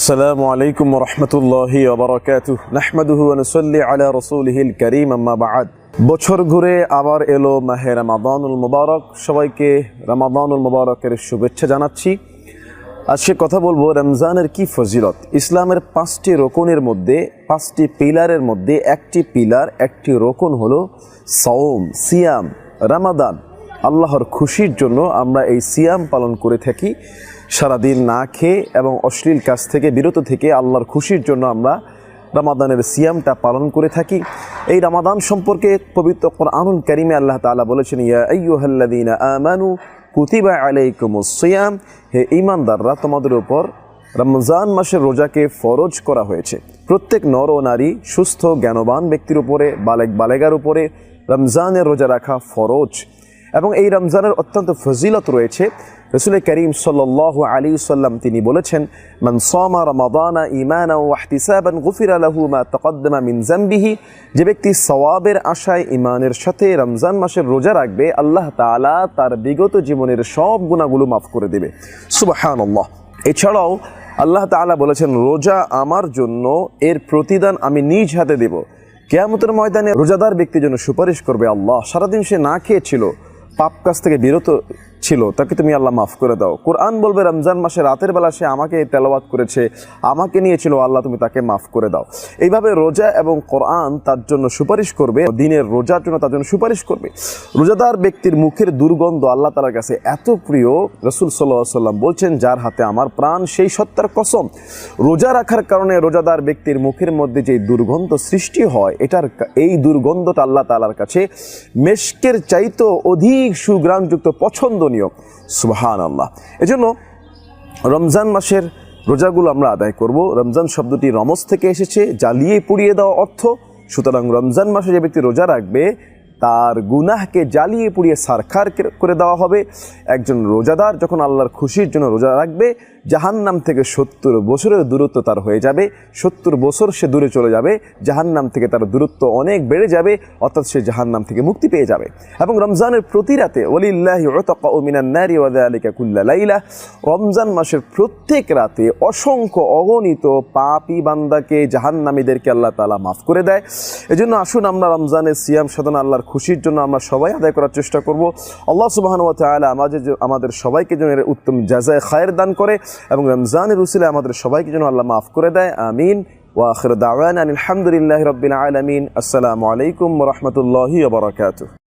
আসসালামু আলাইকুম ওয়া রাহমাতুল্লাহি ওয়া বারাকাতুহু নাহমাদুহু ওয়া নুসাল্লি আলা রাসূলিহিল কারীম আম্মা বা'দ। বছর ঘুরে আবার এলো মাহে রমাদানুল মুবারক। সবাইকে রমাদানুল মুবারকের শুভেচ্ছা জানাচ্ছি। আজকে কথা বলবো রমজানের কি ফজিলত। ইসলামের 5টি রোকনের মধ্যে 5টি পিলারের মধ্যে একটি পিলার, একটি রোকন হলো সাওম, সিয়াম। রমাদান আল্লাহর খুশির জন্য আমরা এই সিয়াম পালন করে থাকি। সারাদিন না খেয়ে এবং অশ্লীল কাজ থেকে বিরত থেকে আল্লাহর খুশির জন্য আমরা রমাদানের সিয়ামটা পালন করে থাকি। এই রমাদান সম্পর্কে পবিত্র কোরআনুল কারীমে আল্লাহ তাআলা বলেছেন, ইয়া আইয়ুহাল্লাযীনা আমানু কুতিবা আলাইকুমুস সিয়াম, হে ঈমানদাররা, তোমাদের উপর রমজান মাসের রোজাকে ফরজ করা হয়েছে। প্রত্যেক নর ও নারী, সুস্থ জ্ঞানবান ব্যক্তির উপরে, বালেগ বালেগার উপরে রমজানের রোজা রাখা ফরজ। এবং এই রমজানের অত্যন্ত ফজিলত রয়েছে। রাসূল করিম সাল্লাল্লাহু আলাইহি ওয়াসাল্লাম তিনি বলেছেন, মান সামা রমাদানা ঈমানান ওয়া ইহতিসাবান গুফিরা লাহু মা তাকদ্দামা মিন যামবিহি, যে ব্যক্তি সওয়াবের আশায় ঈমানের সাথে রমজান মাসের রোজা রাখবে, আল্লাহ তাআলা তার বিগত জীবনের সব গুনাহগুলো মাফ করে দেবে। সুবহানাল্লাহ। এছাড়াও আল্লাহ তাআলা বলেছেন, রোজা আমার জন্য, এর প্রতিদান আমি নিজ হাতে দেব। কিয়ামতের ময়দানে রোজাদার ব্যক্তির জন্য সুপারিশ করবে আল্লাহ। সারাদিন সে না খেয়েছিল, পাপ কাজ থেকে বিরত ছিল, তাকে তুমি আল্লাহ মাফ করে দাও। কোরআন বলবে রমজান মাসে রাতের বেলা সে আমাকে তেলাওয়াত করেছে, আমাকে নিয়েছিল, আল্লাহ তুমি তাকে মাফ করে দাও। এইভাবে রোজা এবং কোরআন তার জন্য সুপারিশ করবে, দিনের রোজার জন্য তার জন্য সুপারিশ করবে। রোজাদার ব্যক্তির মুখের দুর্গন্ধ আল্লাহ তাআলার কাছে এত প্রিয়, রাসূল সাল্লাল্লাহু আলাইহি ওয়াসাল্লাম বলছেন, যার হাতে আমার প্রাণ, সেই সত্তার কসম, রোজা রাখার কারণে রোজাদার ব্যক্তির মুখের মধ্যে যে দুর্গন্ধ সৃষ্টি হয়, এই দুর্গন্ধটা আল্লাহ তাআলার কাছে মেশকের চাইতে অধিক সুঘ্রাণযুক্ত, পছন্দনীয়। সুবহানাল্লাহ। এজন্য রমজান মাসের রোজাগুলো আমরা আদায় করব। রমজান শব্দটি রমজ থেকে এসেছে, জ্বালিয়ে পুড়িয়ে দেওয়া অর্থ। সুতরাং রমজান মাসে যে ব্যক্তি রোজা রাখবে, তার গুনাহকে জ্বালিয়ে পুড়িয়ে সারখার করে দেওয়া হবে। একজন রোজাদার যখন আল্লাহর খুশির জন্য রোজা রাখবে, জাহান্নাম থেকে 70 বছরের দূরত্ব তার হয়ে যাবে। 70 বছর সে দূরে চলে যাবে, জাহান্নাম থেকে তার দূরত্ব অনেক বেড়ে যাবে, অর্থাৎ সে জাহান্নাম থেকে মুক্তি পেয়ে যাবে। এবং রমজানের প্রতি রাতে ওয়ালিল্লাহি উতাকাউ মিনান নারি ওয়া যালিকা কুল্লা লাইলা, রমজান মাসের প্রত্যেক রাতে অসংখ্য অগণিত পাপী বান্দাকে, জাহান্নামীদেরকে আল্লাহ তাআলা মাফ করে দেয়। এজন্য আসুন আমরা রমজানের সিয়াম সাধনা আল্লাহর খুশির জন্য আমরা সবাই আদায় করার চেষ্টা করব। আল্লাহ সুবহানাহু ওয়া তাআলা আমাদের সবাইকে যেন এর উত্তম জাযায়ে খায়ের দান করে এবং রমজানের উসিলায় আমাদের সবাইকে যেন আল্লাহ মাফ করে দেয়। আমিন। ওয়া আখিরু দাওয়ানা আলহামদুলিল্লাহি রাব্বিল আলামিন। আসসালামু আলাইকুম ওয়া রাহমাতুল্লাহি ওয়া বারাকাতুহু।